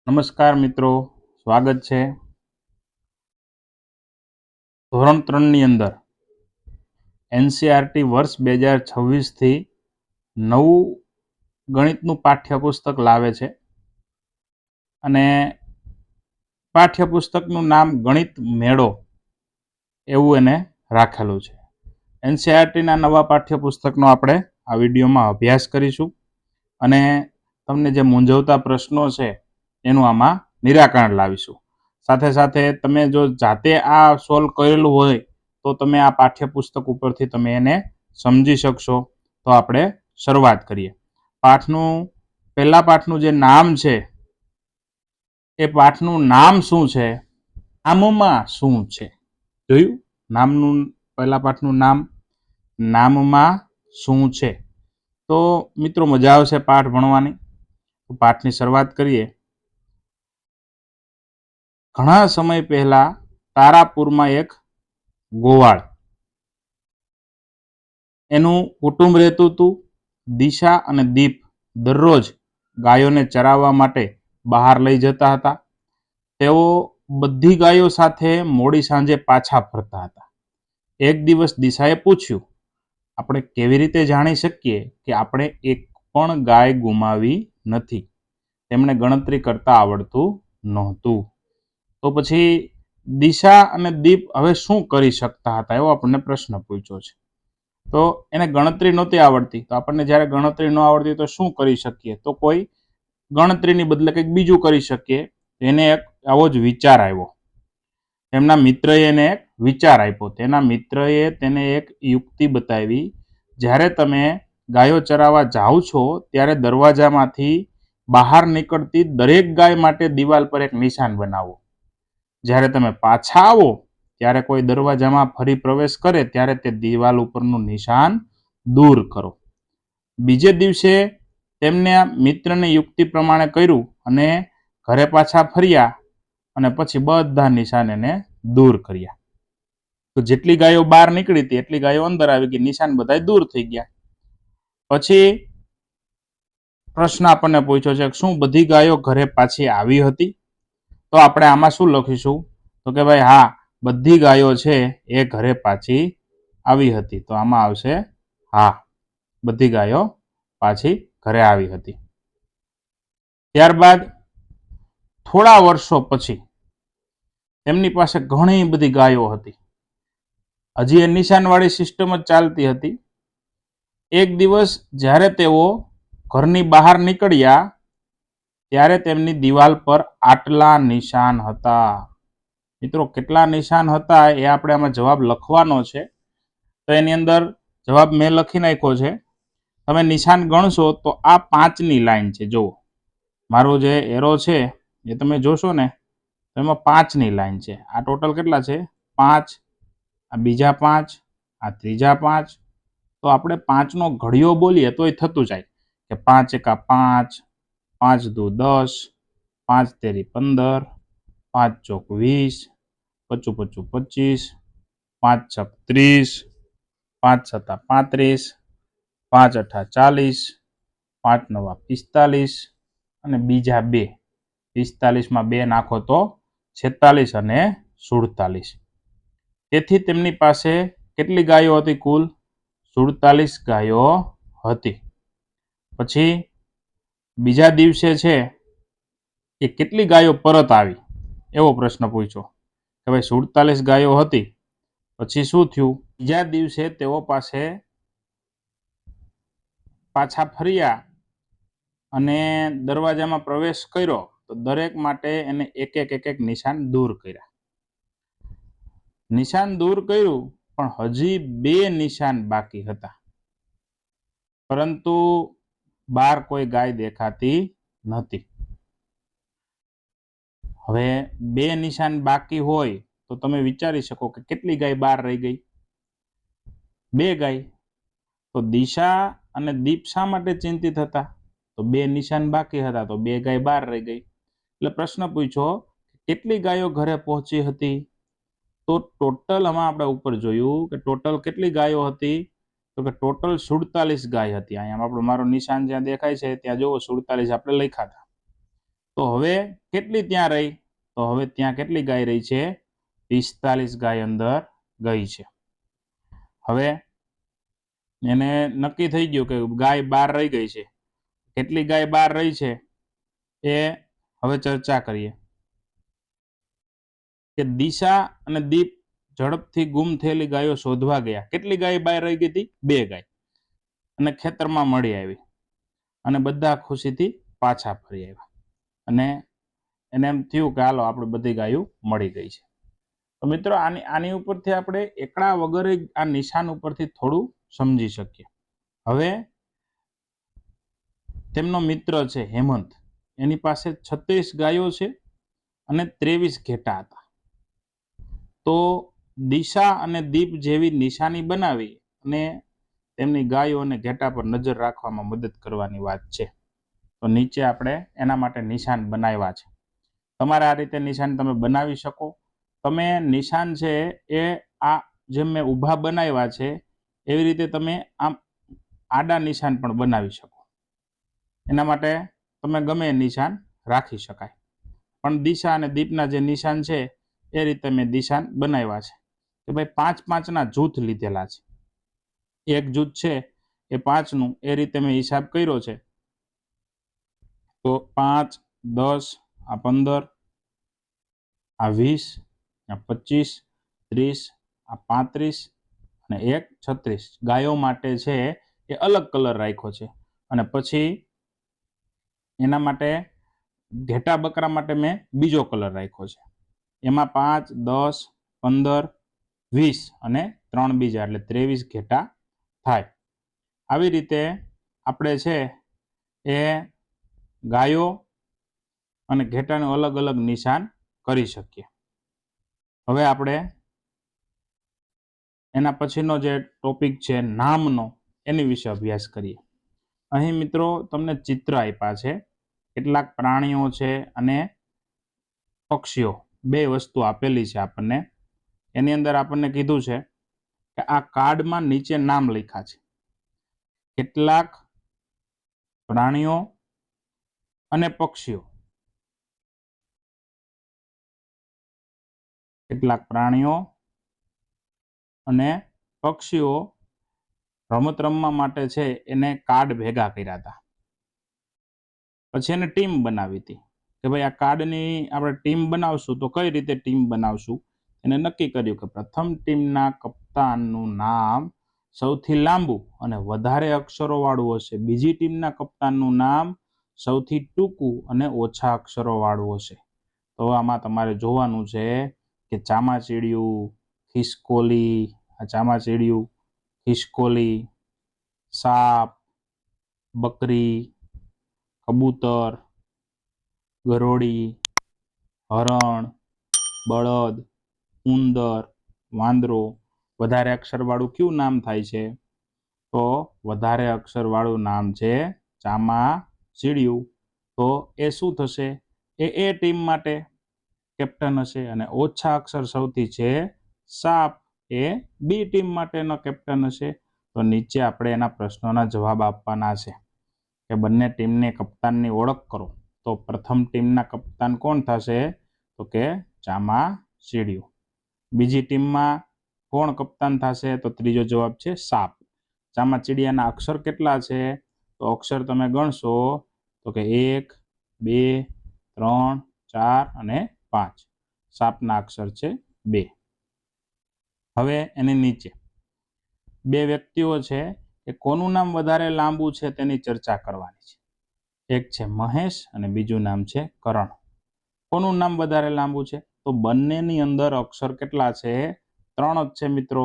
નમસ્કાર મિત્રો, સ્વાગત છે. ધોરણ 3ની અંદર એનસીઆરટી વર્ષ 2026થી નવું ગણિતનું પાઠ્યપુસ્તક લાવે છે અને પાઠ્યપુસ્તકનું નામ ગણિત મેળો એવું એને રાખેલું છે. એનસીઆરટીના નવા પાઠ્યપુસ્તકનો આપણે આ વિડીયોમાં અભ્યાસ કરીશું અને તમને જે મૂંઝવતા પ્રશ્નો છે એનું આમાં નિરાકરણ લાવીશું. સાથે સાથે તમે જો જાતે આ સોલ્વ કરેલું હોય તો તમે આ પાઠ્યપુસ્તક ઉપરથી તમે એને સમજી શકશો. તો આપણે શરૂઆત કરીએ. પહેલા પાઠનું જે નામ છે એ પાઠનું નામ શું છે? નામમાં શું છે? જોયું? પહેલા પાઠનું નામમાં શું છે? તો મિત્રો મજા આવશે પાઠ ભણવાની. પાઠની શરૂઆત કરીએ. ઘણા સમય પહેલા તારાપુરમાં એક ગોવાળ એનું કુટુંબ રહેતું હતું. દિશા અને દીપ દરરોજ ગાયોને ચરાવવા માટે બહાર લઈ જતા હતા. તેઓ બધી ગાયો સાથે મોડી સાંજે પાછા ફરતા હતા. એક દિવસ દિશાએ પૂછ્યું, આપણે કેવી રીતે જાણી શકીએ કે આપણે એક પણ ગાય ગુમાવી નથી? તેમને ગણતરી કરતા આવડતું નહોતું. તો પછી દિશા અને દીપ હવે શું કરી શકતા હતા એવો આપણને પ્રશ્ન પૂછ્યો છે. તો એને ગણતરી નહોતી આવડતી. તો આપણને જ્યારે ગણતરી ન આવડતી તો શું કરી શકીએ? તો કોઈ ગણતરીની બદલે કંઈક બીજું કરી શકીએ. એને એક આવો જ વિચાર આવ્યો. એમના મિત્રએ એને એક વિચાર આપ્યો. તેના મિત્રએ તેને એક યુક્તિ બતાવી. જ્યારે તમે ગાયો ચરાવવા જાઓ છો ત્યારે દરવાજામાંથી બહાર નીકળતી દરેક ગાય માટે દિવાલ પર એક નિશાન બનાવો. જ્યારે તમે પાછા આવો ત્યારે કોઈ દરવાજામાં ફરી પ્રવેશ કરે ત્યારે તે દિવાલ ઉપરનું નિશાન દૂર કરો. બીજે દિવસે તેમને મિત્રની યુક્તિ પ્રમાણે કર્યું અને ઘરે પાછા ફર્યા અને પછી બધા નિશાન એને દૂર કર્યા. તો જેટલી ગાયો બહાર નીકળી હતી એટલી ગાયો અંદર આવી ગઈ, નિશાન બધા દૂર થઈ ગયા. પછી પ્રશ્ન આપણને પૂછ્યો છે, શું બધી ગાયો ઘરે પાછી આવી હતી? તો આપણે આમાં શું લખીશું? તો કે ભાઈ હા, બધી ગાયો છે એ ઘરે પાછી આવી હતી. તો આમાં આવશે હા, બધી ગાયો પાછી ઘરે આવી હતી. ત્યારબાદ થોડા વર્ષો પછી તેમની પાસે ઘણી બધી ગાયો હતી. હજી એ નિશાનવાળી સિસ્ટમ જ ચાલતી હતી. એક દિવસ જ્યારે તેઓ ઘરની બહાર નીકળ્યા ત્યારે તેમની દિવાલ પર આટલા નિશાન હતા. મિત્રો, કેટલા નિશાન હતા એ આપણે આમાં જવાબ લખવાનો છે. તો એની અંદર જવાબ મેં લખી નાખ્યો છે. તમે નિશાન ગણશો તો આ 5ની લાઈન છે. જુઓ, મારો જે એરો છે એ તમે જોશો ને તો એમાં 5ની લાઈન છે. આ ટોટલ કેટલા છે? 5. આ બીજા 5, આ ત્રીજા 5. તો આપણે 5નો ઘડિયો બોલીએ તોય થતું જાય કે 5 એકા 5, 5 દુ 10, 5 તેરી 15, 5 ચોક 20, 55 25, 5 છક 30, 5 સત્તા 35, 5 અઠા 40, 5 નવા 45 અને બીજા 2. 45માં 2 નાખો તો 46 અને 47. તેથી તેમની પાસે કેટલી ગાયો હતી? કુલ 47 ગાયો હતી. પછી બીજા દિવસે છે એ કેટલી ગાયો પરત આવી એવો પ્રશ્ન પૂછ્યો કે ભાઈ 47 ગાયો હતી. પછી શું થયું? બીજા દિવસે તેઓ પાસે પાછા ફર્યા અને દરવાજામાં પ્રવેશ કર્યો તો દરેક માટે એને એક એક નિશાન દૂર કર્યા. નિશાન દૂર કર્યું પણ હજી 2 નિશાન બાકી હતા, પરંતુ બહાર કોઈ ગાય દેખાતી નથી. હવે 2 નિશાન બાકી હોય તો તમે વિચારી શકો કે કેટલી ગાય બહાર રહી ગઈ? 2 ગાય. તો દિશા અને દીપ શા માટે ચિંતિત હતા? તો 2 નિશાન બાકી હતા તો 2 ગાય બહાર રહી ગઈ. એટલે પ્રશ્ન પૂછ્યો કેટલી ગાયો ઘરે પહોંચી હતી? તો ટોટલ આમાં આપણે ઉપર જોયું કે ટોટલ કેટલી ગાયો હતી? તો કે ટોટલ 47 ગાય હતી. અહીંયા આપણું મારું નિશાન જ્યાં દેખાય છે ત્યાં જુઓ 47 આપણે લખ્યા હતા. તો હવે કેટલી ત્યાં રહી? તો હવે ત્યાં કેટલી ગાય રહી છે? 45 ગાય અંદર ગઈ છે. હવે એને નક્કી થઈ ગયું કે ગાય 12 રહી ગઈ છે. કેટલી ગાય 12 રહી છે એ હવે ચર્ચા કરીએ. કે દિશા અને દીપ ઝડપથી ગુમ થયેલી ગાયો શોધવા ગયા. કેટલી ગાય 12 રહી ગઈ હતી? 2 ગાય. અને ખેતરમાં મળી આવી અને બધા ખુશીથી પાછા ફરી આવ્યા. અને એને એમ થયું કે હાલો આપણે બધી ગાયો મળી ગઈ છે. તો મિત્રો આની ઉપરથી આપણે એકડા વગર આ નિશાન ઉપરથી થોડું સમજી શકીએ. હવે તેમનો મિત્ર છે હેમંત, એની પાસે 36 ગાયો છે અને 23 ઘેટા હતા. તો દિશા અને દીપ જેવી નિશાની બનાવી અને તેમની ગાયો અને ઘેટા પર નજર રાખવામાં મદદ કરવાની વાત છે. તો નીચે આપણે એના માટે નિશાન બનાવ્યા છે. તમારે આ રીતે નિશાન તમે બનાવી શકો. તમે નિશાન છે એ આ જેમ મેં ઊભા બનાવ્યા છે એવી રીતે તમે આમ આડા નિશાન પણ બનાવી શકો. એના માટે તમે ગમે નિશાન રાખી શકાય. પણ દિશા અને દીપના જે નિશાન છે એ રીતે મેં નિશાન બનાવ્યા છે કે ભાઈ 5-5ના જૂથ લીધેલા છે. એક જૂથ છે એ 5નું એ રીતે મેં હિસાબ કર્યો છે. તો 5, 10, આ 15, આ 20, આ 25, 30, આ 35 અને 1 36 ગાયો માટે છે એ અલગ કલર રાખ્યો છે. અને પછી એના માટે ઘેટા બકરા માટે મેં બીજો કલર રાખ્યો છે. એમાં 5, 10, 15, 20 અને 3 બીજા એટલે 23 ઘેટા થાય. આવી રીતે આપણે છે એ ગાયો અને ઘેટાનું અલગ અલગ નિશાન કરી શકીએ. હવે આપણે એના પછીનો જે ટોપિક છે નામનો, એની વિશે અભ્યાસ કરીએ. અહીં મિત્રો તમને ચિત્ર આપ્યા છે. કેટલાક પ્રાણીઓ છે અને પક્ષીઓ, 2 વસ્તુ આપેલી છે આપણને. એની અંદર આપણને કીધું છે કે આ કાર્ડમાં નીચે નામ લખ્યા છે. કેટલાક પ્રાણીઓ અને પક્ષીઓ, કેટલાક પ્રાણીઓ અને પક્ષીઓ રમત રમવા માટે છે એને કાર્ડ ભેગા કર્યા હતા. પછી એને ટીમ બનાવી હતી કે ભાઈ આ કાર્ડની આપણે ટીમ બનાવશું. તો કઈ રીતે ટીમ બનાવશું એને નક્કી કર્યું કે પ્રથમ ટીમના કપ્તાનનું નામ સૌથી લાંબુ અને વધારે અક્ષરો વાળું હશે. બીજી ટીમના કપ્તાનનું નામ સૌથી ટૂંકું અને ઓછા અક્ષરો વાળું હશે. તો આમાં તમારે જોવાનું છે કે ચામાચીડિયું, ખિસકોલી, આ ચામાચીડિયું, ખિસકોલી, સાપ, બકરી, કબૂતર, ગરોળી, હરણ, બળદ, ઉંદર, વાંદરો. વધારે અક્ષરવાળું કયું નામ થાય છે? તો વધારે અક્ષરવાળું નામ છે ચામાચીડિયું. તો એ શું થશે? એ ટીમ માટે કેપ્ટન હશે. અને ઓછા અક્ષર સૌથી છે સાપ, એ બી ટીમ માટેનો કેપ્ટન હશે. તો નીચે આપણે એના પ્રશ્નોના જવાબ આપવાના છે કે બંને ટીમને કપ્તાનની ઓળખ કરો. તો પ્રથમ ટીમના કપ્તાન કોણ થશે? તો કે ચામાચીડિયું. બીજી ટીમમાં કોણ કપ્તાન થશે? તો ત્રીજો જવાબ છે સાપ. ચામાચીડિયાના અક્ષર કેટલા છે? તો અક્ષર તમે ગણશો તો કે 1, 2, 3, 4 અને 5. સાપના અક્ષર છે 2. હવે એની નીચે 2 વ્યક્તિઓ છે કે કોનું નામ વધારે લાંબુ છે તેની ચર્ચા કરવાની છે. એક છે મહેશ અને બીજું નામ છે કરણ. કોનું નામ વધારે લાંબુ છે? તો બંનેની અંદર અક્ષર કેટલા છે? 3 જ છે મિત્રો.